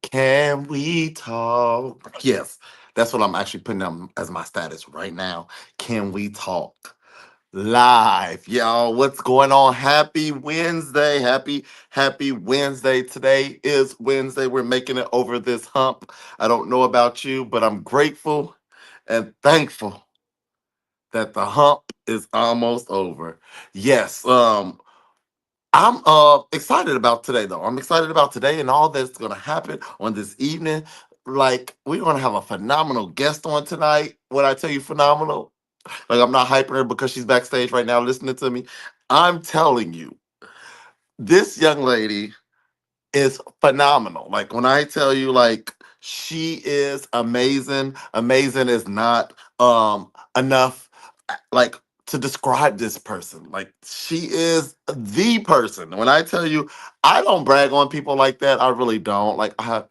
Can we talk? Yes, that's what I'm actually putting on as my status right now. Can we talk? Live, y'all. What's going on? Happy Wednesday. Happy Wednesday. Today is Wednesday. We're making it over this hump. I don't know about you, but I'm grateful and thankful that the hump is almost over. Yes, I'm excited about today though. I'm excited about today and all that's gonna happen on this evening. Like we're gonna have a phenomenal guest on tonight. When I tell you phenomenal, like I'm not hyping her because she's backstage right now listening to me. I'm telling you, this young lady is phenomenal. Like when I tell you, like she is amazing. Amazing is not enough like to describe this person. Like she is the person. When I tell you, I don't brag on people like that. I really don't. Like I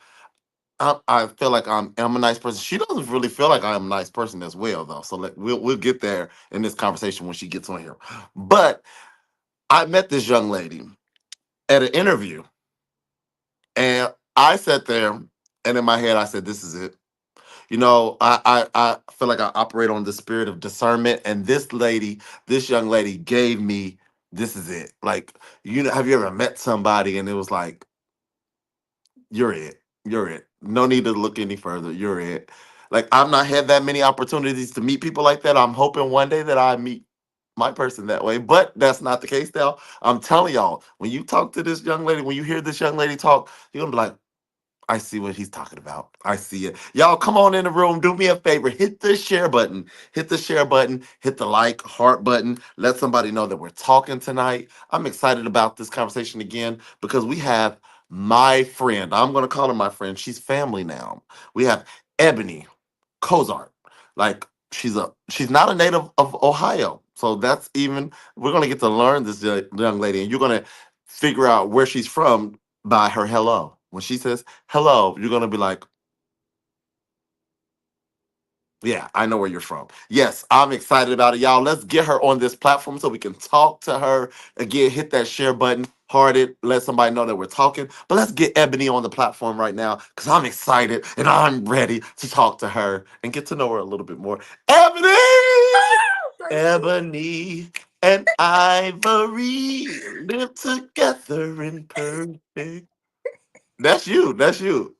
feel like I'm a nice person. She doesn't really feel like I'm a nice person as well, though. So like we'll get there in this conversation when she gets on here. But I met this young lady at an interview, and I sat there, and in my head I said, "This is it." You know, I feel like I operate on the spirit of discernment, and this young lady gave me, "This is it." Like, have you ever met somebody and it was like, "You're it. You're it. No need to look any further. You're it." Like, I've not had that many opportunities to meet people like that. I'm hoping one day that I meet my person that way, but that's not the case now. I'm telling y'all, when you talk to this young lady, when you hear this young lady talk, you're gonna be like, I see what he's talking about. I see it. Y'all come on in the room. Do me a favor. Hit the share button. Hit the share button. Hit the like, heart button. Let somebody know that we're talking tonight. I'm excited about this conversation again because we have my friend. I'm going to call her my friend. She's family now. We have Ebony Cozart. Like she's not a native of Ohio. So that's even we're going to get to learn this young lady and you're going to figure out where she's from by her hello. When she says hello, you're gonna be like, yeah, I know where you're from. Yes, I'm excited about it, y'all. Let's get her on this platform so we can talk to her. Again, hit that share button, heart it, let somebody know that we're talking. But let's get Ebony on the platform right now because I'm excited and I'm ready to talk to her and get to know her a little bit more. Ebony! Ebony and Ivory live together in perfect. That's you. That's you.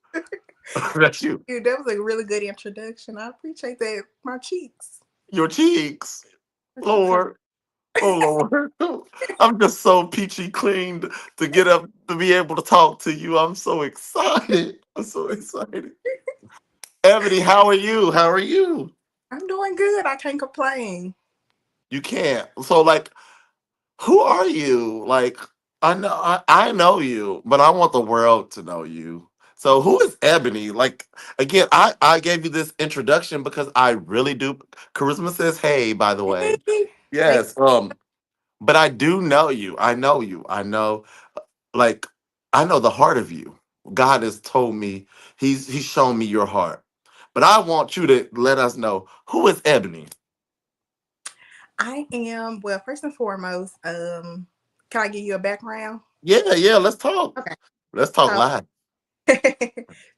That's you. Dude, that was a really good introduction. I appreciate that. My cheeks. Your cheeks. My cheeks hurt. Lord. Oh Lord. I'm just so peachy clean to get up to be able to talk to you. I'm so excited. I'm so excited. Ebony, how are you? How are you? I'm doing good. I can't complain. You can't. So like, who are you? Like, I know you, but I want the world to know you. So who is Ebony? Like again, I gave you this introduction because I really do. Charisma says hey, by the way. Thank Yes. But I do know you. I know you. I know like I know the heart of you. God has told me, he's shown me your heart. But I want you to let us know who is Ebony. I am, well, first and foremost, can I give you a background? Yeah, yeah, let's talk. Okay. Let's talk So live.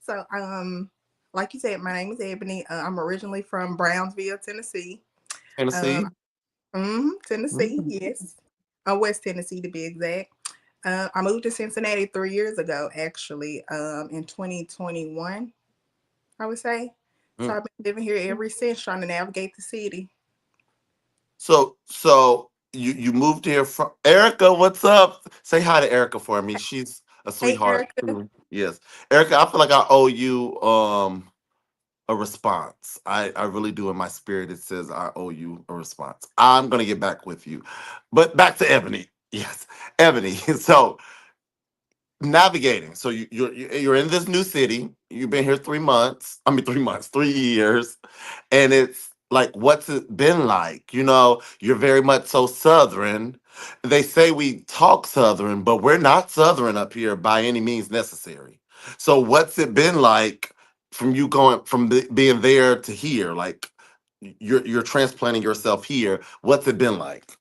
so like you said, my name is Ebony. I'm originally from Brownsville, Tennessee. Um Tennessee. Tennessee, Mhm. yes. West Tennessee to be exact. I moved to Cincinnati 3 years ago, actually, in 2021, I would say. So Mm. I've been living here ever since, trying to navigate the city. So you moved here from Erica, what's up? Say hi to Erica for me. She's a Hey, sweetheart Erica. too. Yes. Erica, I feel like I owe you a response. I really do. In my spirit, it says I owe you a response. I'm gonna get back with you, but back to Ebony. Yes, Ebony. So navigating. So you're in this new city. You've been here 3 months. I mean, 3 months, 3 years, and it's like, what's it been like? You're very much so Southern. They say we talk Southern, but we're not Southern up here by any means necessary. So what's it been like from you going from being there to here? Like you're transplanting yourself here. What's it been like?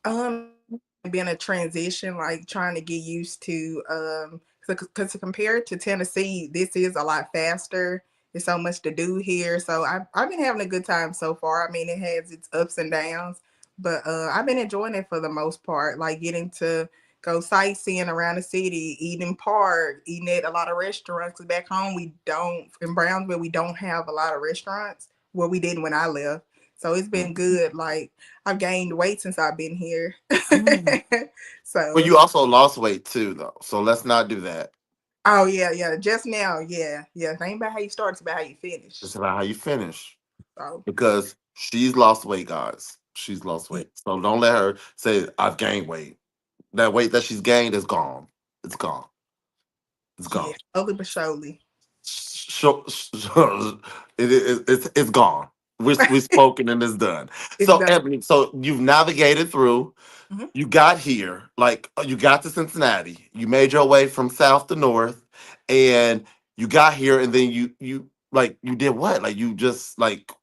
It's definitely been a transition, like trying to get used to, because compared to Tennessee, this is a lot faster. There's so much to do here, so I've been having a good time so far. I mean, it has its ups and downs, but I've been enjoying it for the most part. Like getting to go sightseeing around the city, eating park, eating at a lot of restaurants. 'Cause back home, we don't in Brownsville, we don't have a lot of restaurants. Well, we didn't when I left, so it's been good. Like I've gained weight since I've been here. Mm. Well, So, you also lost weight too, though. So let's not do that. oh yeah, yeah. Just now, yeah, yeah. It ain't about how you start; it's about how you finish. It's about how you finish. So, Because she's lost weight, guys. She's lost yeah, weight. So don't let her say I've gained weight. That weight that she's gained is gone. It's gone. It's yeah. gone. Slowly but surely, It's gone. We've spoken and it's done. it's So done. Ebony, so you've navigated through. Hmm. You got here, like you got to Cincinnati. You made your way from south to north, and you got here, and then you like you did what? Like you just like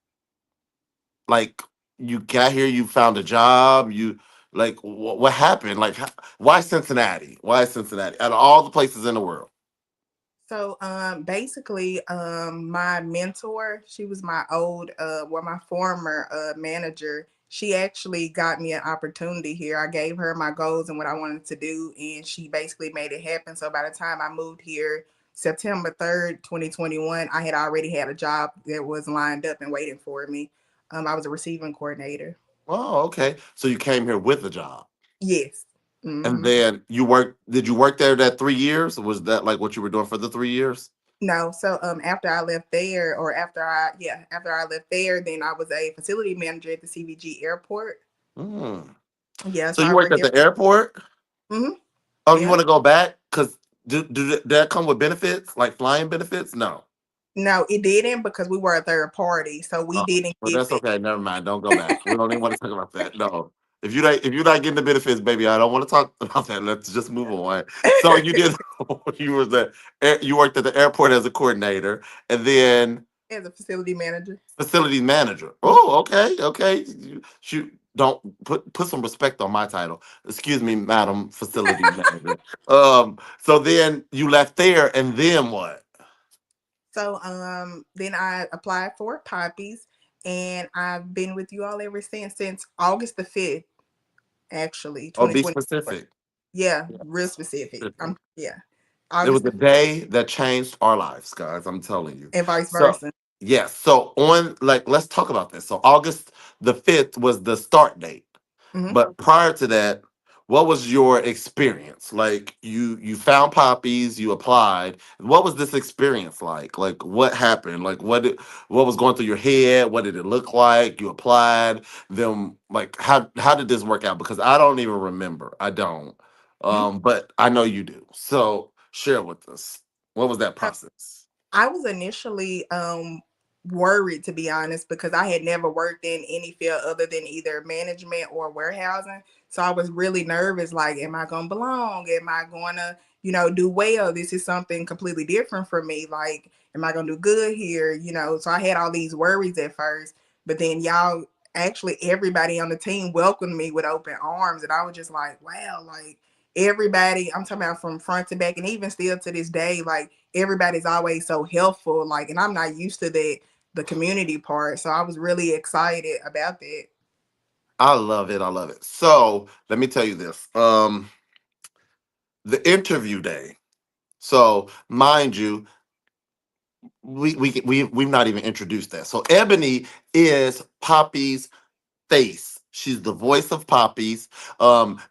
you got here, you found a job, you like what happened? Like why Cincinnati? Why Cincinnati? Out of all the places in the world. So, basically, my mentor, she was my my former manager. She actually got me an opportunity here. I gave her my goals and what I wanted to do, and she basically made it happen. So by the time I moved here, September 3rd, 2021, I had already had a job that was lined up and waiting for me. I was a receiving coordinator. Oh, okay. So you came here with a job. Yes. And Hmm. then did you work there that 3 years? Or was that like what you were doing for the 3 years? No, so after I left there, or after I left there, then I was a facility manager at the CVG airport. Mm. Yeah, So so I you worked worked at there. the airport? Hmm. Oh, you Yeah. want to go back? Because did that come with benefits, like flying benefits? No. No, it didn't because we were a third party, so we Oh, didn't well, get that's that. okay. Never mind. Don't go back. We don't even want to talk about that. No. If you're not getting the benefits, baby, I don't want to talk about that. Let's just move on. So you did. You worked at the airport as a coordinator, and then As a facility manager. facility manager. Mhm. Oh, okay, okay. Shoot, don't put some respect on my title. Excuse me, madam facility manager. So then you left there, and then what? So then I applied for Poppies, and I've been with you all ever since August 5th, actually, Oh, be 2024. specific. Yeah, Yeah, real specific. specific. Yeah, It was August a the 5th, day that changed our lives, guys. I'm telling you. and vice So, versa. yes. So, let's talk about this. So, August the 5th was the start date. Hmm. But prior to that, what was your experience? Like, you found poppies, you applied. What was this experience like? Like, what happened? Like, what was going through your head? What did it look like? You applied. Then, like, how did this work out? Because I don't even remember. I don't. But I know you do. So share with us. What was that process? I was initially worried, to be honest, because I had never worked in any field other than either management or warehousing. So I was really nervous, like, am I gonna belong? Am I gonna, do well? This is something completely different for me. Like, am I gonna do good here? So I had all these worries at first, but then y'all actually everybody on the team welcomed me with open arms. And I was just like, wow, like everybody, I'm talking about from front to back, and even still to this day, like everybody's always so helpful. Like, and I'm not used to that, the community part. So I was really excited about that. I love it. I love it. So let me tell you this. The interview day. So mind you, we've not even introduced that. So Ebony is Poppy's face. She's the voice of Poppies.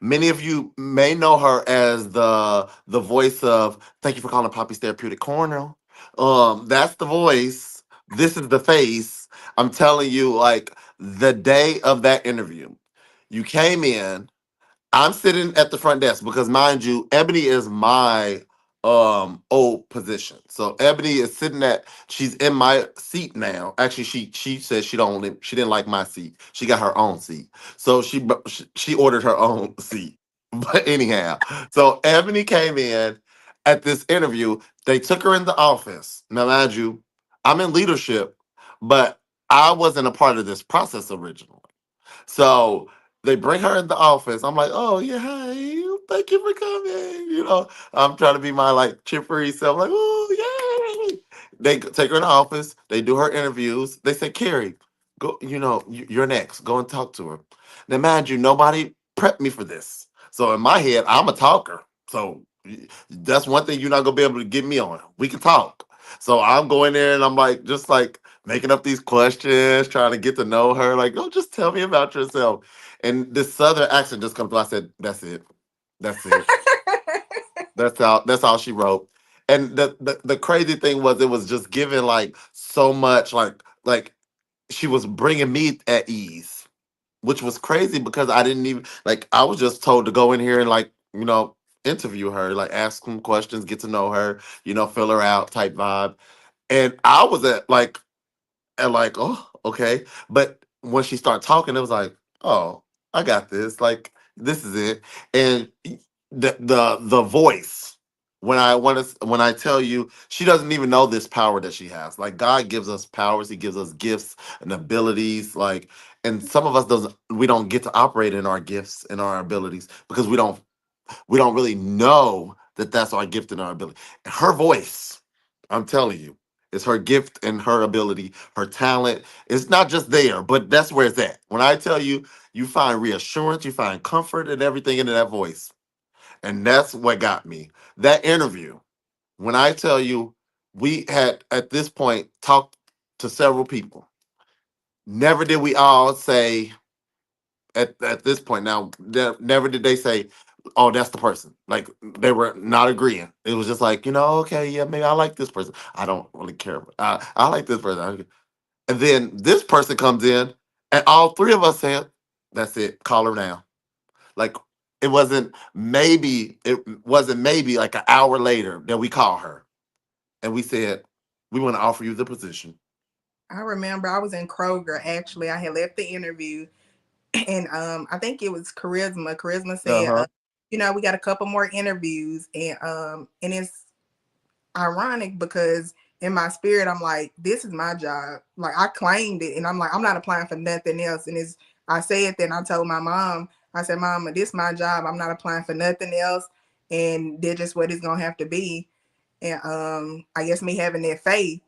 Many of you may know her as the voice of Thank You for Calling Poppy's Therapeutic Corner. That's the voice. This is the face. I'm telling you, like the day of that interview, you came in. I'm sitting at the front desk because, mind you, Ebony is my old position. So Ebony is sitting at. She's in my seat now. Actually, she said she didn't like my seat. She got her own seat. So she ordered her own seat. But anyhow, so Ebony came in at this interview. They took her in the office. Now, mind you, I'm in leadership, but I wasn't a part of this process originally. So they bring her in the office. I'm like, oh yeah, hi, thank you for coming. I'm trying to be my like chippery self, like, oh yay. They take her in the office. They do her interviews. They say, Carrie, go. You're next. Go and talk to her. Now, mind you, nobody prepped me for this. So in my head, I'm a talker. So that's one thing you're not gonna be able to get me on. We can talk. So I'm going there and I'm like, just like making up these questions, trying to get to know her. Like, oh, just tell me about yourself. And this southern accent just comes through. I said, that's it. That's it. That's all she wrote. And the crazy thing was it was just given like so much like she was bringing me at ease, which was crazy because I didn't even like I was just told to go in here and like, interview her, like ask some questions, get to know her, fill her out type vibe. And I was at like, oh, okay. But when she started talking, it was like, oh, I got this. Like, this is it. And the voice. When I tell you, she doesn't even know this power that she has. Like God gives us powers, He gives us gifts and abilities. Like, and some of us doesn't. We don't get to operate in our gifts and our abilities because we don't really know that that's our gift and our ability. Her voice, I'm telling you, is her gift and her ability, her talent. It's not just there, but that's where it's at. When I tell you, you find reassurance, you find comfort and everything in that voice. And that's what got me. That interview, when I tell you, we had at this point talked to several people. Never did we all say, at this point now, never did they say, oh, that's the person. Like they were not agreeing. It was just like, okay, yeah, maybe I like this person. I don't really care. I like this person. And then this person comes in, and all three of us said, that's it, call her now. Like it wasn't maybe like an hour later that we call her and we said, we want to offer you the position. I remember I was in Kroger actually. I had left the interview and I think it was Charisma. Charisma said, Uh-huh. we got a couple more interviews and it's ironic because in my spirit I'm like, this is my job. Like I claimed it and I'm like, I'm not applying for nothing else. And it's I said that and I told my mom, I said, Mama, this is my job. I'm not applying for nothing else. And that's just what it's gonna have to be. And I guess me having that faith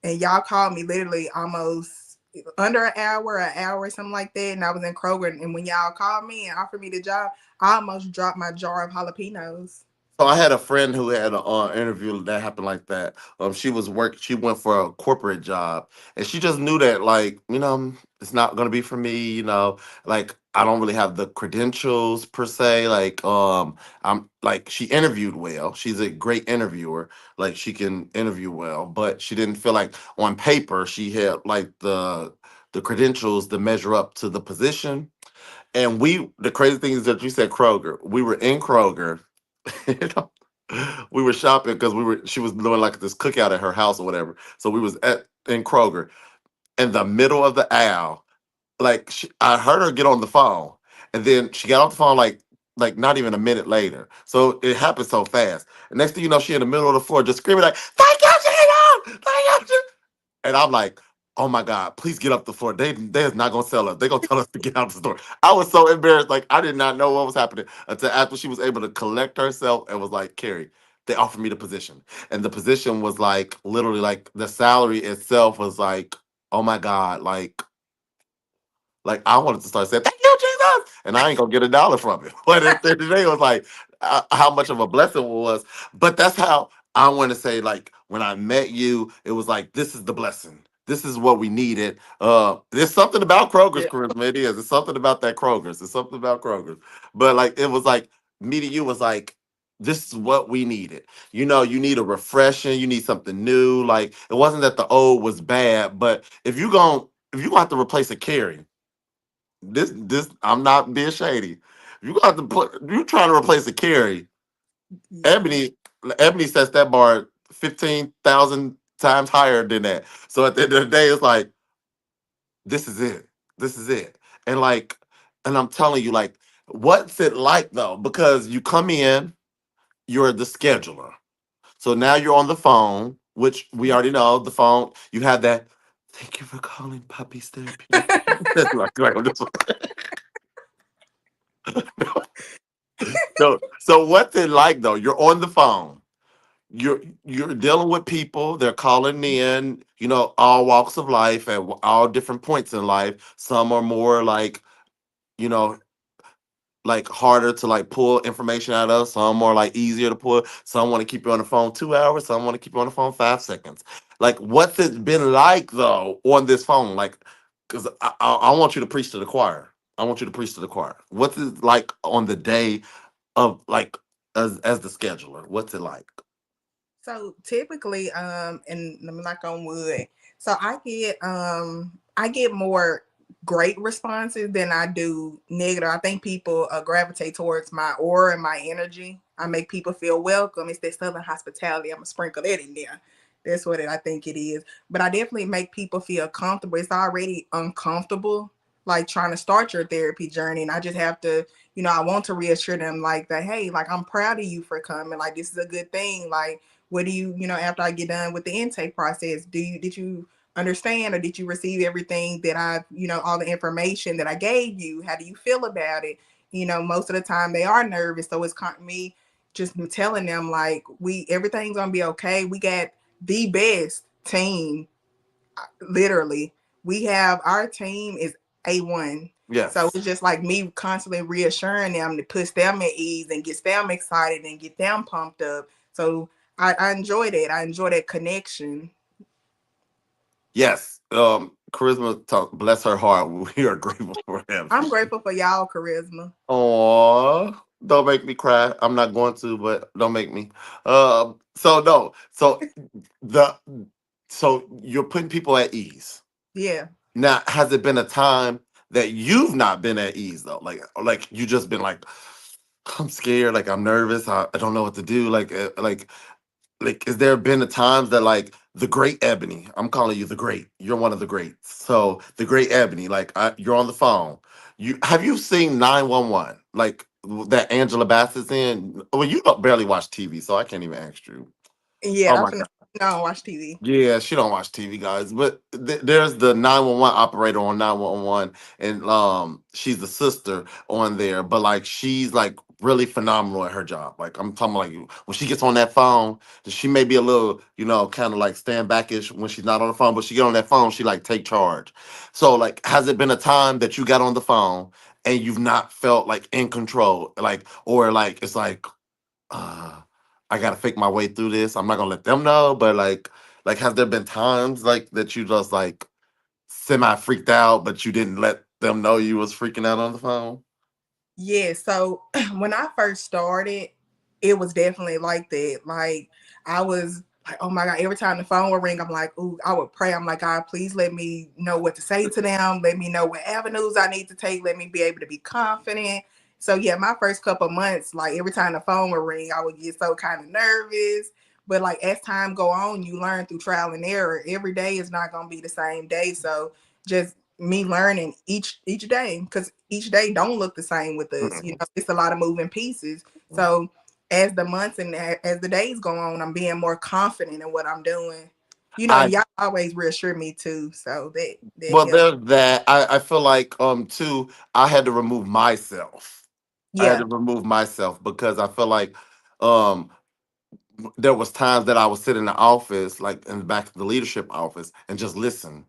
and y'all called me literally almost under an hour, something like that. And I was in Kroger. And when y'all called me and offered me the job, I almost dropped my jar of jalapenos. So I had a friend who had an interview that happened like that. She went for a corporate job, and she just knew that like it's not gonna be for me. Like I don't really have the credentials per se. Like I'm like she interviewed well. She's a great interviewer. Like she can interview well, but she didn't feel like on paper she had like the credentials to measure up to the position. And the crazy thing is that you said Kroger. We were in Kroger. you know, we were shopping because she was doing like this cookout at her house or whatever. So we was in Kroger in the middle of the aisle. Like I heard her get on the phone, and then she got off the phone like not even a minute later. So it happened so fast. And next thing you know, she in the middle of the floor just screaming like, "Thank you, Jesus! Thank you!" And I'm like, oh my God, please get up the floor. They're not gonna sell us. They're gonna tell us to get out the store. I was so embarrassed. Like I did not know what was happening until after she was able to collect herself and was like, Carrie, they offered me the position. And the position was like literally like the salary itself was like, oh my God, like I wanted to start saying, "Thank you, Jesus," and I ain't gonna get a dollar from it. But at the end of the day, it was like how much of a blessing it was. But that's how I want to say. Like when I met you, it was like this is the blessing. This is what we needed. There's something about Kroger's Yeah. charisma. It is. It's something about that Kroger's. It's something about Kroger's. But like it was like meeting you was like this is what we needed. You know, you need a refreshing, you need something new. Like it wasn't that the old was bad, but if you gonna have to replace a carry, this I'm not being shady. If you got to put you trying to replace a carry, Yeah. Ebony Ebony sets that bar 15,000 times higher than that. So at the end of the day, it's like this is it. This is it. And like, and I'm telling you, like, what's it like though? Because you come in, you're the scheduler. So now you're on the phone, which we already know the phone. You have that. Thank you for calling Puppy's Therapeutic. like, I'm just- no. So what's it like though? You're on the phone. You're dealing with people. They're calling in. You know, all walks of life at all different points in life. Some are more you know like harder to like pull information out of. Some more like easier to pull. Some want to keep you on the phone 2 hours. Some want to keep you on the phone 5 seconds. Like, what's it been like though on this phone? Like, because I want you to preach to the choir. I want you to preach to the choir. What's it like on the day of like as the scheduler? What's it like? So typically, and I'm not on wood. So I get more great responses than I do negative. I think people gravitate towards my aura and my energy. I make people feel welcome. It's that southern hospitality. I'm gonna sprinkle that in there. That's what I think it is. But I definitely make people feel comfortable. It's already uncomfortable, like trying to start your therapy journey, and I just have to, I want to reassure them like that. Hey, like I'm proud of you for coming. Like this is a good thing. Like what do you, after I get done with the intake process, did you understand or did you receive everything that I've, all the information that I gave you? How do you feel about it? Most of the time they are nervous. So it's me just telling them like everything's gonna be okay. We got the best team, literally. We have our team is A1. So Yes. it's just like me constantly reassuring them to push them at ease and get them excited and get them pumped up. So I enjoy that. I enjoy that connection. Yes. Charisma talk. Bless her heart. We are grateful for him. I'm grateful for y'all charisma. Oh, don't make me cry. I'm not going to, but don't make me. So no. The so you're putting people at ease. Yeah. Now, has it been a time that you've not been at ease though? Like you just been like, I'm scared. Like I'm nervous. I don't know what to do. Like is there been a times that like the great Ebony, I'm calling you the great, you're one of the greats, so the great Ebony, like you're on the phone, you seen 911 like that Angela Bassett's in? Well, you don't barely watch TV, so I can't even ask you. Oh Yeah, I'm my finna no watch TV. yeah, she don't watch TV, guys. But there's the 911 operator on 911, and she's the sister on there. But like, she's like really phenomenal at her job. Like, I'm talking like when she gets on that phone, she may be a little, kind of like stand backish when she's not on the phone. But she get on that phone, she like take charge. So like, has it been a time that you got on the phone and you've not felt like in control, like, or like it's like uh, I gotta fake my way through this. I'm not gonna let them know, but like, has there been times like that you just like semi freaked out, but you didn't let them know you was freaking out on the phone? Yeah, so when I first started, it was definitely like that. Like I was like, oh my God, every time the phone would ring, I'm like, ooh, I would pray. I'm like, God, please let me know what to say to them. Let me know what avenues I need to take. Let me be able to be confident. So yeah, my first couple months, like every time the phone would ring, I would get so kind of nervous. But like as time go on, you learn through trial and error. Every day is not gonna be the same day. So just me learning each day, because each day don't look the same with us. Mhm. It's a lot of moving pieces. So as the months and as the days go on, I'm being more confident in what I'm doing. I Y'all always reassure me too, so that well, helps. there's that. I feel like too. I had to remove myself. I had to Yeah, remove myself because I feel like um there was times that I would sit in the office, like in the back of the leadership office, and just listen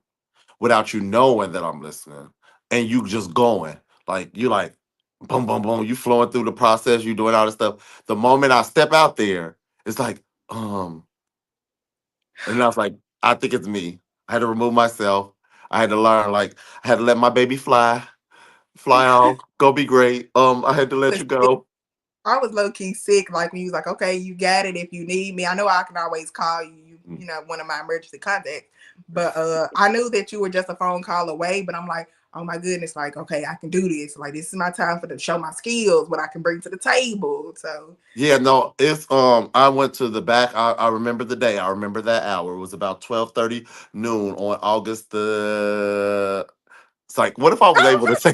without you knowing that I'm listening, and you just going like you like boom boom boom, you flowing through the process, you doing all this stuff. The moment I step out there, it's like and I was like, I think it's me. I had to remove myself. I had to learn like I had to let my baby fly on, go be great. I had to let but you go. I was low key sick. Like when you was like, okay, you got it. If you need me, I know I can always call you. You know, one of my emergency contacts. But I knew that you were just a phone call away. But I'm like, oh my goodness, like okay, I can do this. Like this is my time for to show my skills, what I can bring to the table. So Yeah, no, it's I went to the back. I remember the day. I remember that hour. It was about 12:30 noon on August the. It's like, what if I was able to say?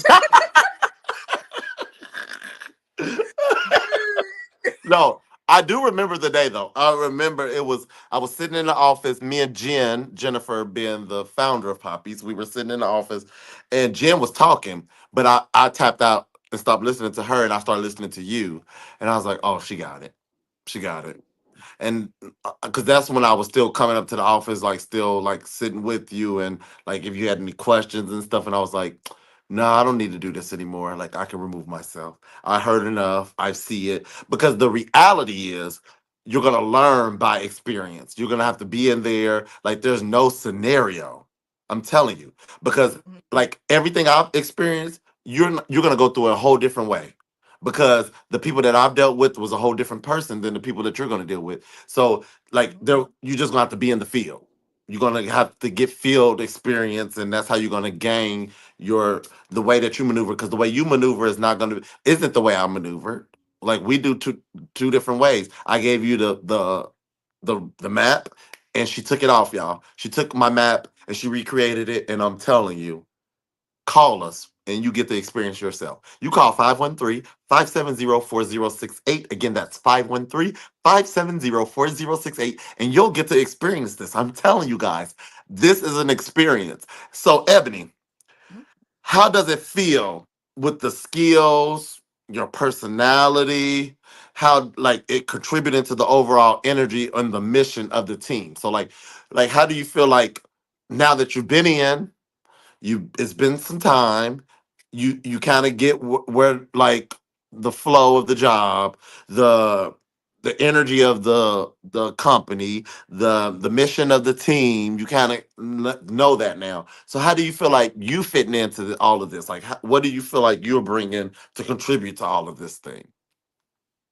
No, I do remember the day though. I remember it was I was sitting in the office, me and Jennifer being the founder of Poppies, we were sitting in the office and Jen was talking, but I tapped out and stopped listening to her and I started listening to you. And I was like, oh, she got it. She got it. And because that's when I was still coming up to the office, like still like sitting with you, and like if you had any questions and stuff, and I was like, no, I don't need to do this anymore. Like I can remove myself. I heard enough. I see it because the reality is. You're gonna learn by experience. You're gonna have to be in there. Like there's no scenario. I'm telling you because like everything I've experienced, you're gonna go through a whole different way because the people that I've dealt with was a whole different person than the people that you're going to deal with. So like there you just going to have to be in the field. You're going to have to get field experience and that's how you're going to gain your the way that you maneuver because the way you maneuver is not going to isn't the way I maneuver. Like we do two different ways. I gave you the map and she took it off, y'all. She took my map and she recreated it and I'm telling you call us and you get to experience yourself. You call 513-570-4068. Again, that's 513-570-4068, and you'll get to experience this. I'm telling you guys, this is an experience. So, Ebony, how does it feel with the skills, your personality, how like it contributing to the overall energy and the mission of the team? So like how do you feel like now that you've been in you it's been some time you kind of get where like the flow of the job the the energy of the company the mission of the team you kind of know that now so how do you feel like you fitting into all of this like what do you feel like you're bringing to contribute to all of this thing.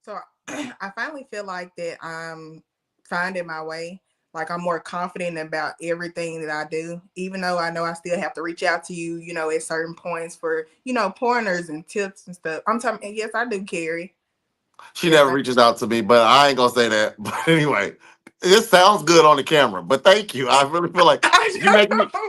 So I finally feel like that I'm finding my way. Like I'm more confident about everything that I do, even though I know I still have to reach out to you, you know, at certain points for, you know, pointers and tips and stuff. I'm talking, and yes, I do, Carrie. She Yes, never I reaches out to me, but I ain't gonna say that. But anyway, it sounds good on the camera. But thank you. I really feel like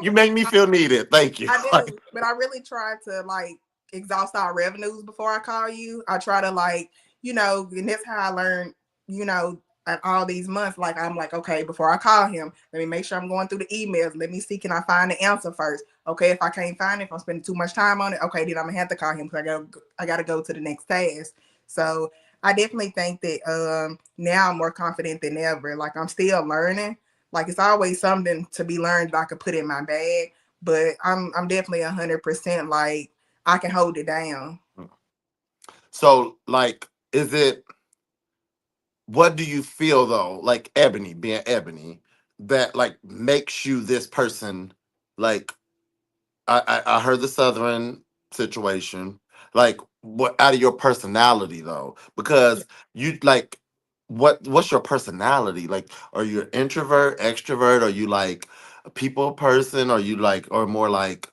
you make me feel needed. Thank you. I do, but I really try to like exhaust our revenues before I call you. I try to like, you know, and that's how I learned, you know, all these months. Like I'm like, okay, before I call him, let me make sure I'm going through the emails. Let me see, can I find the answer first? Okay, if I can't find it, if I'm spending too much time on it, okay, then I'm gonna have to call him because I gotta go to the next task. So I definitely think that now I'm more confident than ever. Like I'm still learning. Like it's always something to be learned that I could put in my bag, but I'm definitely 100% like I can hold it down. So, like, is it? What do you feel though? Like Ebony, being Ebony, that like makes you this person? Like, I heard the Southern situation. Like, what out of your personality though? Because you like, what's your personality? Like, are you an introvert, extrovert? Are you like a people person? Are you like, or more like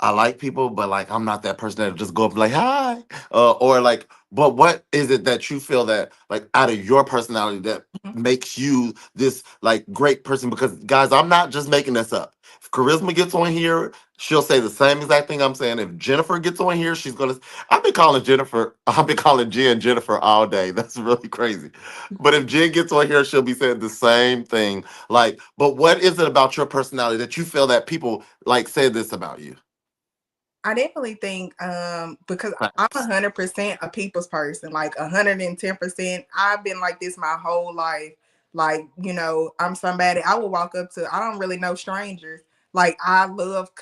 I like people, but like I'm not that person that just go up and like hi, or like. But what is it that you feel that like out of your personality that makes you this like great person? Because guys, I'm not just making this up. If Charisma gets on here, she'll say the same exact thing I'm saying. If Jennifer gets on here, she's gonna. I've been calling Jennifer. I've been calling Jen Jennifer all day. That's really crazy. But if Jen gets on here, she'll be saying the same thing. Like, but what is it about your personality that you feel that people like say this about you? I definitely think because I'm Facts. 100% a people's person, like 110%. I've been like this my whole life. Like, you know, I'm somebody I will walk up to. I don't really know strangers. Like I love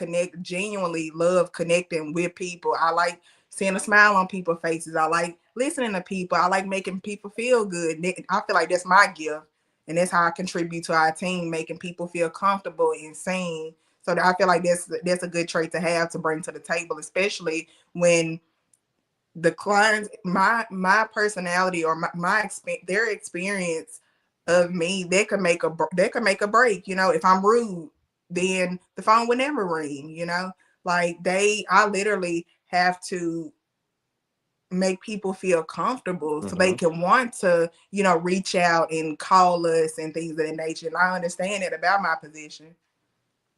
genuinely love connecting with people. I like seeing a smile on people's faces. I like listening to people. I like making people feel good. I feel like that's my gift. And that's how I contribute to our team, making people feel comfortable and seen. So I feel like that's a good trait to have to bring to the table, especially when the clients, my personality or their experience of me, they could make a break. You know, if I'm rude, then the phone would never ring. You know, like I literally have to make people feel comfortable so they Hmm. can want to, you know, reach out and call us and things of that nature. And I understand it about my position.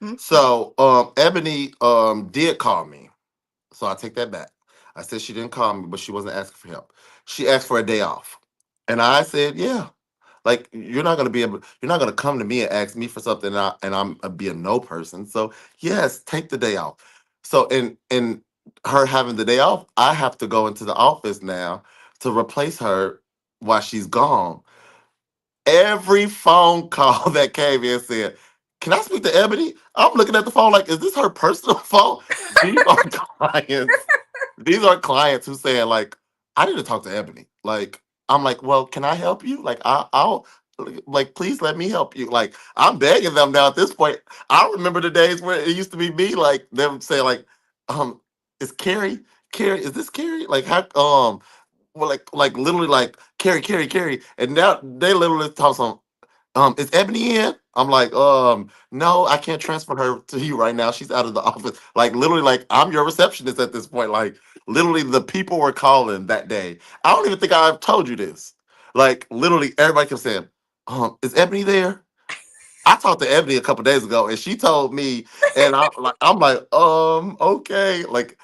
Mm-hmm. So Ebony did call me. So I take that back. I said she didn't call me, but she wasn't asking for help. She asked for a day off. And I said, yeah. Like you're not gonna come to me and ask me for something and I'm be a no person. So yes, take the day off. So in her having the day off, I have to go into the office now to replace her while she's gone. Every phone call that came in said, "Can I speak to Ebony?" I'm looking at the phone like, "Is this her personal phone?" These are clients. These are clients who saying like, "I need to talk to Ebony." Like, I'm like, "Well, can I help you?" Like, I'll like, please let me help you. Like, I'm begging them now at this point. I remember the days where it used to be me, like them saying like, is Carrie? Carrie, is this Carrie? Like, how well, like literally like Carrie, and now they literally talk some. Is Ebony in? I'm like, no, I can't transfer her to you right now. She's out of the office. Like literally, like I'm your receptionist at this point. Like literally, the people were calling that day. I don't even think I've told you this. Like literally, everybody kept saying, is Ebony there? I talked to Ebony a couple days ago, and she told me, and I'm like, okay, like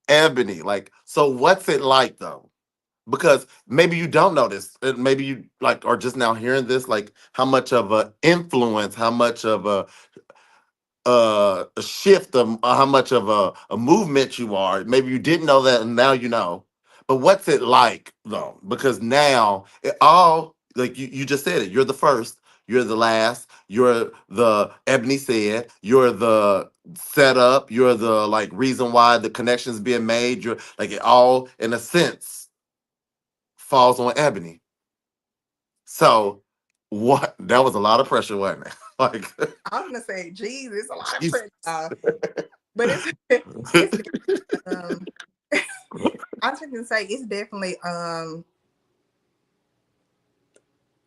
Ebony, like, so what's it like though? Because maybe you don't know this, and maybe you like are just now hearing this, like how much of a influence, how much of a shift of how much of a movement you are. Maybe you didn't know that, and now you know. But what's it like though? Because now it all like you just said it. You're the first. You're the last. You're the Ebony said. You're the setup. You're the like reason why the connections being made. You're like it all in a sense falls on Ebony. So what? That was a lot of pressure, wasn't it? Like, I'm gonna say, geez, it's a lot of she's. pressure, but it's um I was just gonna say it's definitely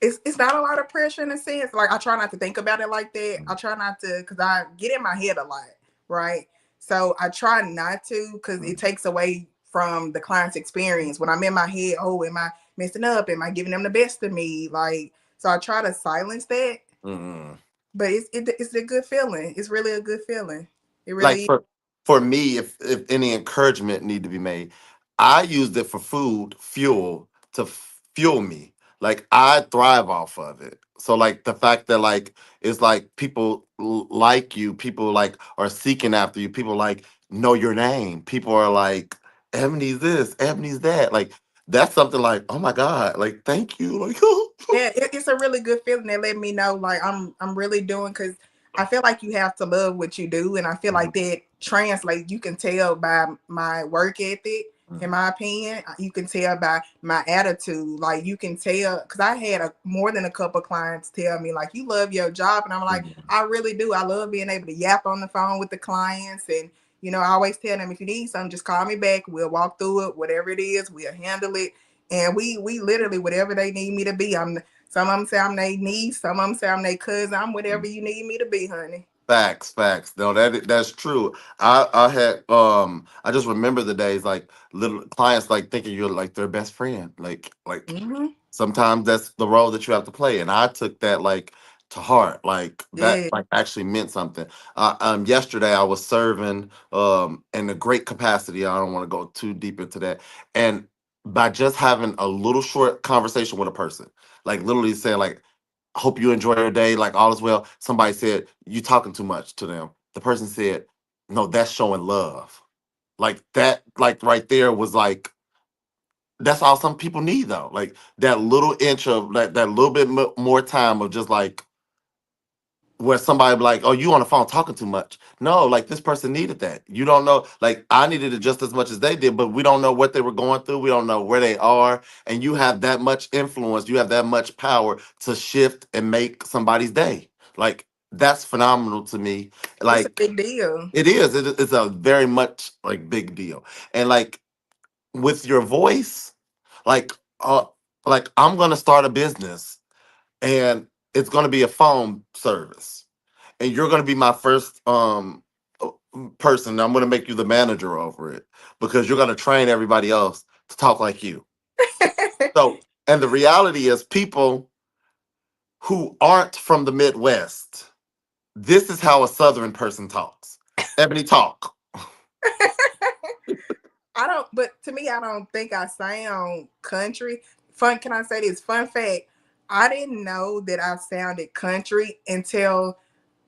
it's not a lot of pressure in a sense. Like I try not to think about it like that. I try not to because I get in my head a lot, right? So I try not to because it takes away from the client's experience. When I'm in my head, oh, am I messing up? Am I giving them the best of me? Like so, I try to silence that. Mm. But it's a good feeling. It's really a good feeling. It Like really for me, if any encouragement need to be made, I used it for food fuel to fuel me. Like I thrive off of it. So like the fact that like it's like people like you, people like are seeking after you, people like know your name, people are like Ebony's this, Ebony's that. Like that's something like oh my god, like thank you, like yeah, it's a really good feeling. They let me know like I'm really doing because I feel like you have to love what you do, and I feel like Mhm, that translates. You can tell by my work ethic. In mhm, my opinion, you can tell by my attitude. Like you can tell because I had more than a couple clients tell me like you love your job, and I'm like mhm. I really do. I love being able to yap on the phone with the clients, and you know I always tell them if you need something, just call me back. We'll walk through it, whatever it is, we'll handle it. And we literally whatever they need me to be. Some of them say I'm their niece. Some of them say I'm their cousin. I'm whatever you need me to be, honey. Facts. No, that's true. I had I just remember the days like little clients like thinking you're like their best friend. Like Mm-hmm. sometimes that's the role that you have to play, and I took that like to heart. Like that Yeah. like actually meant something. Yesterday I was serving in a great capacity. I don't want to go too deep into that, and by just having a little short conversation with a person, like literally saying like hope you enjoy your day, like all is well. Somebody said, you talking too much to them. The person said, no, that's showing love. Like that, like right there was like, that's all some people need though. Like that little inch of that little bit more time of just like where somebody be like, oh, you on the phone talking too much. No, like this person needed that. You don't know, like I needed it just as much as they did, but we don't know what they were going through. We don't know where they are. And you have that much influence, you have that much power to shift and make somebody's day. Like that's phenomenal to me. It's a Like big deal. it is. It's a very much like big deal. And like with your voice, like like I'm gonna start a business and it's gonna be a phone service, and you're gonna be my first uh, person. I'm gonna make you the manager over it because you're gonna train everybody else to talk like you. So, and the reality is, people who aren't from the Midwest, this is how a Southern person talks. Ebony, talk. I don't, but to me, I don't think I sound country. Fun, can I say this? Fun fact, I didn't know that I sounded country until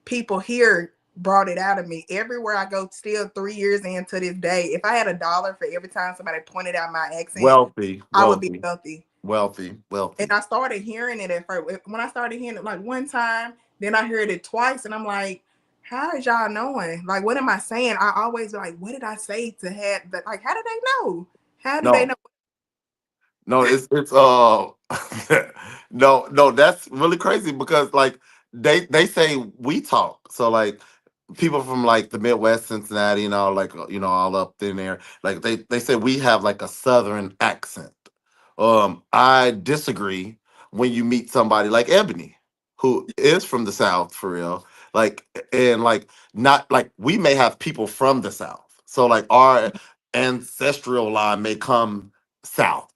people here brought it out of me. Everywhere I go, still 3 years into this day, if I had $1 for every time somebody pointed out my accent, Wealthy, I would be wealthy, wealthy. wealthy, And wealthy. I started hearing it at first. When I started hearing it like one time, then I heard it twice, and I'm like, how is y'all knowing? Like, what am I saying? I always be like, what did I say to have that? Like, how did they know? How do they No, know? no, it's no, that's really crazy because like they say we talk. So like people from like the Midwest, Cincinnati, and all like all up in there, like they say we have like a Southern accent. I disagree when you meet somebody like Ebony, who is from the South for real. Like, and like not like we may have people from the South. So like our ancestral line may come south,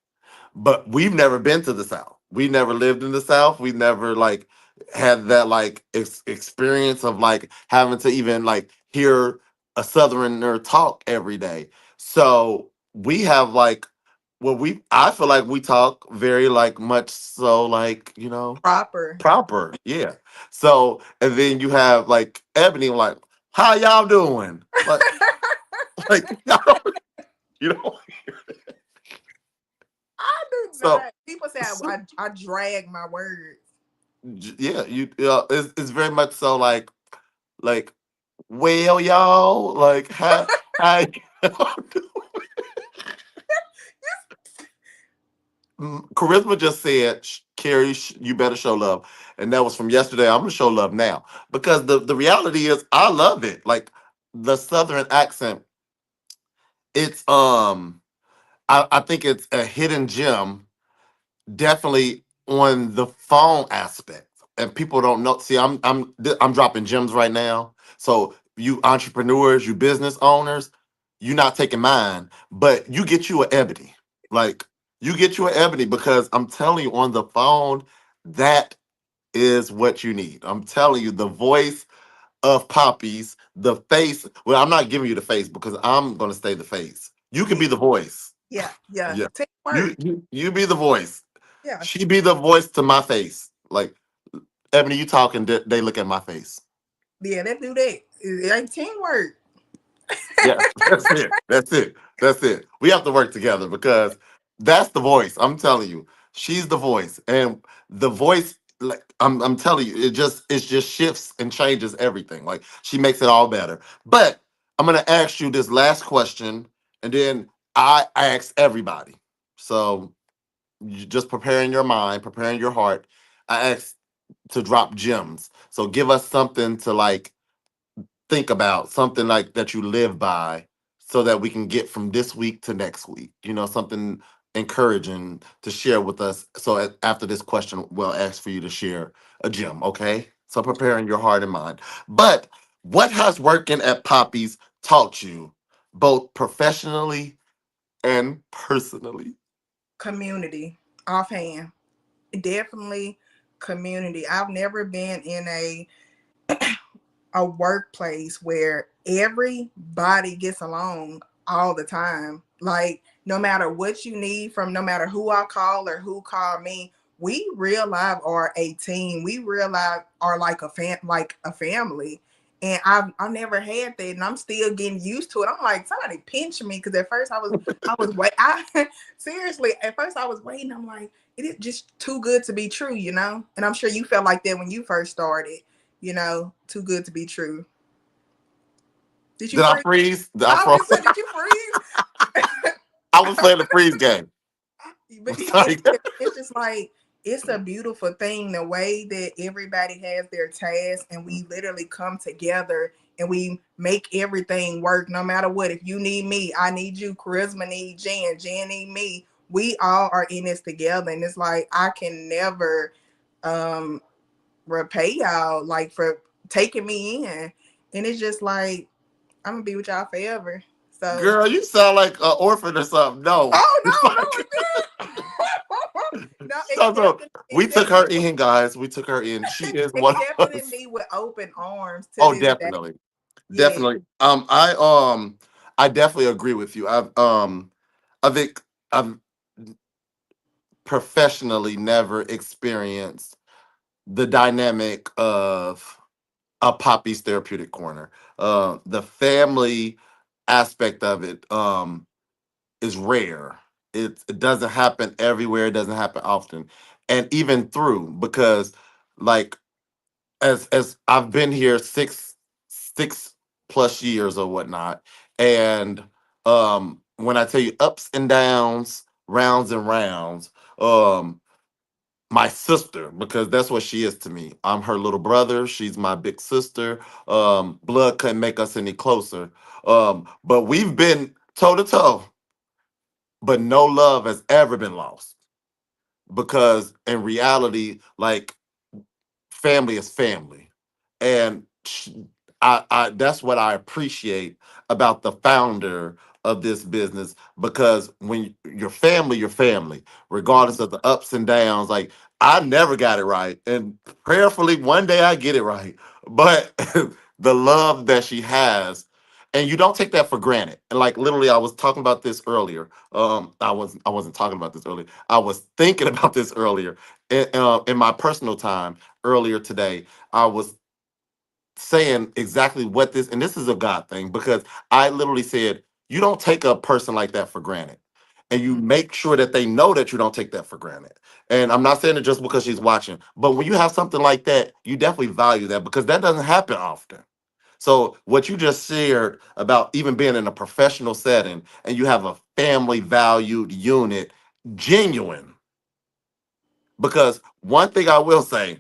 but we've never been to the South. We never lived in the South. We never like had that like experience of like having to even like hear a Southerner talk every day. So we have like, well, we I feel like we talk very like much so like Proper. proper, yeah. So and then you have like Ebony like, how y'all doing? Like you know I do so. not. People say I drag my words. Yeah, it's very much so like well y'all like how y'all do- Charisma just said, Carrie, you better show love," and that was from yesterday. I'm gonna show love now because the reality is I love it. Like the Southern accent, it's I think it's a hidden gem, definitely on the phone aspect, and people don't know. See, I'm dropping gems right now. So you entrepreneurs, you business owners, you're not taking mine, but you get you an Ebony. Like you get you an Ebony because I'm telling you on the phone, that is what you need. I'm telling you, the voice of Poppies, the face. Well, I'm not giving you the face because I'm gonna stay the face. You can Yeah, be the voice. yeah. Yeah. Teamwork. You be the voice. Yeah, She be the voice to my face. Like Ebony, you talking? They look at my face. yeah. They do that. It ain't teamwork. Yes, that's it. That's it. That's it. We have to work together because that's the voice. I'm telling you, she's the voice, and the voice. Like I'm telling you, it just shifts and changes everything. Like she makes it all better. But I'm gonna ask you this last question, and then I ask everybody. So you just preparing your mind, preparing your heart. I ask to drop gems. So give us something to like think about, something like that you live by, so that we can get from this week to next week. Something encouraging to share with us. So after this question, we'll ask for you to share a gem. Okay. So preparing your heart and mind. But what has working at Poppy's taught you, both professionally and personally? Community. Offhand, definitely community. I've never been in a workplace where everybody gets along all the time. Like no matter what you need from no matter who I call or who called me, we real life are a team. We real life are like a family. And I've never had that, and I'm still getting used to it. I'm like, somebody pinch me because at first I was wait. I seriously at first I was waiting. I'm like, it is just too good to be true, you know. And I'm sure you felt like that when you first started, you know, too good to be true. Did you Did I freeze? freeze? Did I I was froze? just saying, did you freeze? I was playing the freeze game. But Sorry. it's just like it's a beautiful thing the way that everybody has their tasks and we literally come together and we make everything work no matter what. If you need me, I need you. Charisma need Jen need me. We all are in this together, and it's like I can never um repay y'all like for taking me in, and it's just like I'm gonna be with y'all forever. So, Girl, you sound like an orphan or something. No, oh it's no, no, like it's not. No, so. We took her accepting in, guys. We took her in. She is one of accepting us. me with open arms to Oh, this day. definitely, Yeah. definitely. I definitely agree with you. I think I've professionally never experienced the dynamic of a Poppy's Therapeutic Corner. The family aspect of it is rare. It doesn't happen everywhere. It doesn't happen often, and even through because like as I've been here six plus years or whatnot, and when I tell you ups and downs, rounds and rounds, um my sister, because that's what she is to me. I'm her little brother. She's my big sister. Blood couldn't make us any closer. But we've been toe to toe, but no love has ever been lost. Because in reality, like family is family, and I that's what I appreciate about the founder of this business, because when your family, regardless of the ups and downs. Like I never got it right, and prayerfully one day I get it right. But the love that she has, and you don't take that for granted. And like literally, I was talking about this earlier. I wasn't talking about this earlier. I was thinking about this earlier in my personal time earlier today. I was saying exactly what this, and this is a God thing, because I literally said, you don't take a person like that for granted. And you make sure that they know that you don't take that for granted. And I'm not saying it just because she's watching, but when you have something like that, you definitely value that, because that doesn't happen often. So what you just shared about even being in a professional setting and you have a family valued unit, genuine. Because one thing I will say,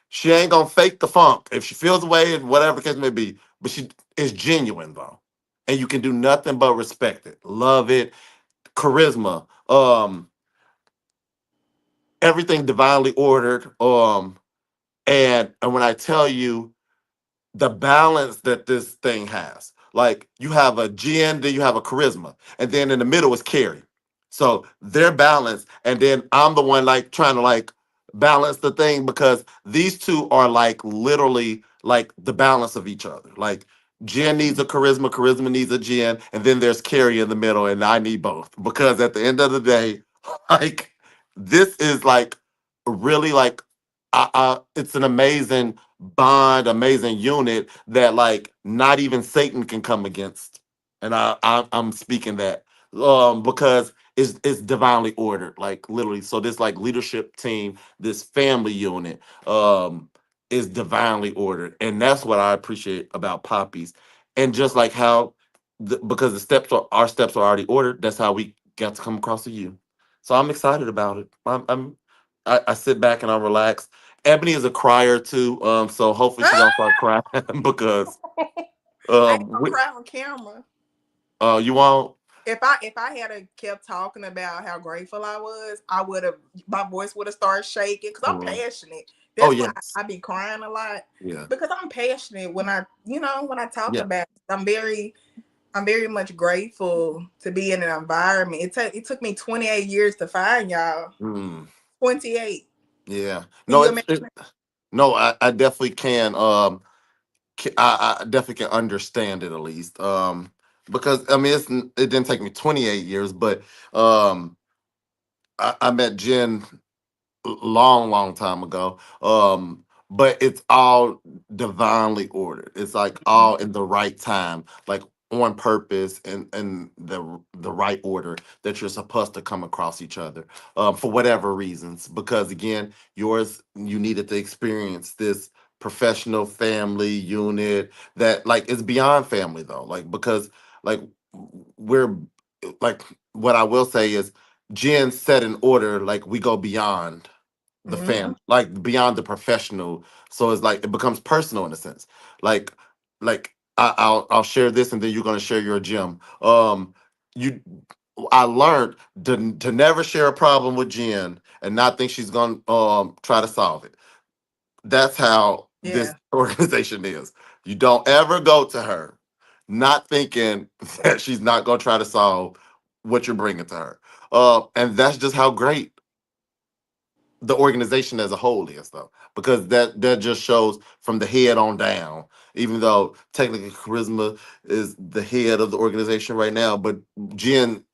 she ain't gonna fake the funk if she feels the way and whatever the case may be. But she is genuine though, and you can do nothing but respect it, love it, charisma, everything divinely ordered. And when I tell you the balance that this thing has. Like you have a Jen, then you have a charisma, and then in the middle is Carrie. So they're balanced, and then I'm the one like trying to like balance the thing, because these two are like literally like the balance of each other. Like Jen needs a charisma, charisma needs a Jen, and then there's Carrie in the middle, and I need both, because at the end of the day, like this is like really like it's an amazing bond, amazing unit that like not even Satan can come against. And I'm speaking that because it's divinely ordered, like literally. So this like leadership team, this family unit, is divinely ordered, and that's what I appreciate about Poppies. And just like how, because the steps are our steps are already ordered, that's how we got to come across to you. So I'm excited about it. I sit back and I relax. Ebony is a crier too, so hopefully she don't start crying because I ain't gonna we, cry on camera. you won't. If I had a kept talking about how grateful I was, I would have my voice would have started shaking because I'm Mhm. passionate. Oh That's why yes, I be crying a lot yeah, because I'm passionate when I talk yeah. about it. I'm very much grateful to be in an environment. It took me 28 years to find y'all. Mm, 28. yeah. Can No, you imagine? no. I definitely can. I definitely can understand it at least. Because I mean, it didn't take me 28 years, but um, I met Jen long, long time ago. But it's all divinely ordered. It's like all in the right time, like on purpose, and the right order that you're supposed to come across each other, for whatever reasons. Because again, you needed to experience this professional family unit that like is beyond family though. Like because like we're like what I will say is Jen set in order, like we go beyond the Mm-hmm. fan, like beyond the professional. So it's like it becomes personal in a sense. Like like I'll share this, and then you're gonna share your gem. You, I learned to never share a problem with Jen and not think she's gonna try to solve it. That's how this Yeah. organization is. You don't ever go to her not thinking that she's not gonna try to solve what you're bringing to her. And that's just how great the organization as a whole is, though, because that just shows from the head on down. Even though technically charisma is the head of the organization right now, but Jen,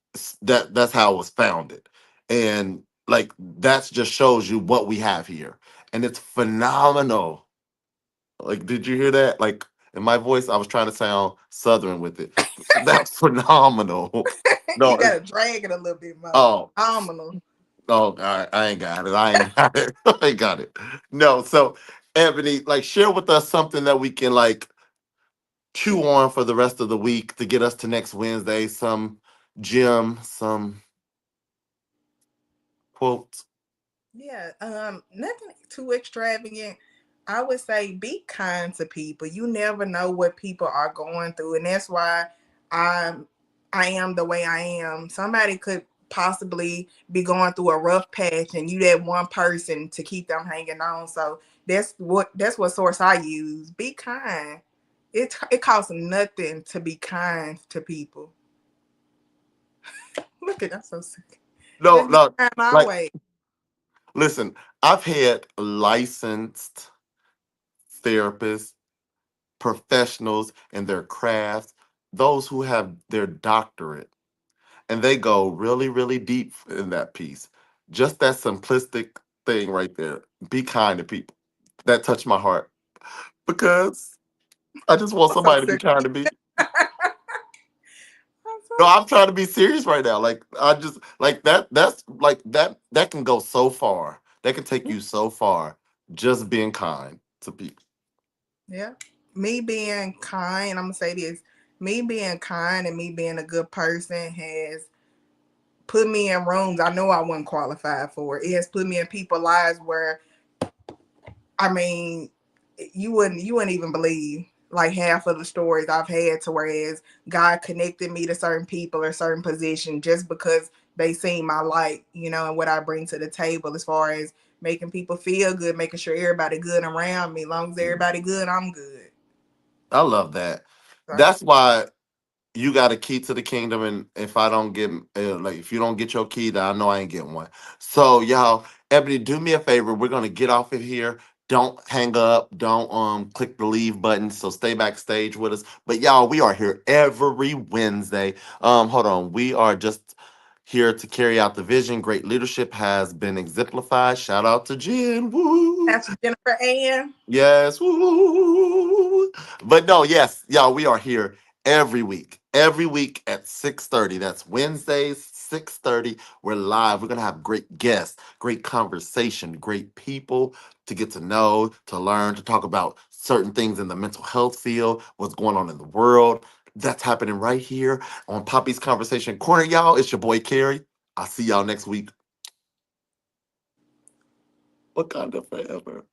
that's how it was founded, and like that just shows you what we have here, and it's phenomenal. Like, did you hear that? Like in my voice, I was trying to sound southern with it. That's phenomenal. No, You gotta drag it a little bit more. oh, Phenomenal. oh, all right, I ain't got it. I ain't got it. I ain't got it. No, so Ebony, like, share with us something that we can like chew on for the rest of the week to get us to next Wednesday. Some gem, some quotes. Yeah, nothing too extravagant. I would say be kind to people. You never know what people are going through, and that's why I'm I am the way I am. Somebody could possibly be going through a rough patch, and you that one person to keep them hanging on. So that's what source I use. Be kind. It costs nothing to be kind to people. Look at that, so sick. No, Just be no, kind like, always. listen, I've had licensed therapists, professionals in their crafts, those who have their doctorate, and they go really, really deep in that piece. Just that simplistic thing right there. Be kind to people. That touched my heart because I just want I'm so somebody to be sick. kind to me. I'm so No, I'm trying to be serious right now. Like I just like that. That's like that can go so far. That can take you so far. Just being kind to people. Yeah. Me being kind, I'm gonna say this. Me being kind and me being a good person has put me in rooms I know I wasn't qualified for. It has put me in people's lives where I mean you wouldn't even believe like half of the stories I've had to whereas God connected me to certain people or certain positions just because they seen my light, and what I bring to the table as far as making people feel good, making sure everybody good around me. As long as everybody good, I'm good. I love that. So That's why you got a key to the kingdom, and if I don't get like if you don't get your key, then I know I ain't getting one. So y'all, Ebony, do me a favor. We're gonna get off of here. Don't hang up. Don't click the leave button. So stay backstage with us. But y'all, we are here every Wednesday. Hold on. We are just here to carry out the vision. Great leadership has been exemplified. Shout out to Jen. Woo! Pastor Jennifer Ann. Yes. Woo. But no, yes, y'all, we are here every week. Every week at 6:30. That's Wednesdays, 6:30. We're live. We're gonna have great guests, great conversation, great people to get to know, to learn, to talk about certain things in the mental health field, what's going on in the world. That's happening right here on Poppy's Conversation Corner, y'all. It's your boy Carrie. I'll see y'all next week. Wakanda forever.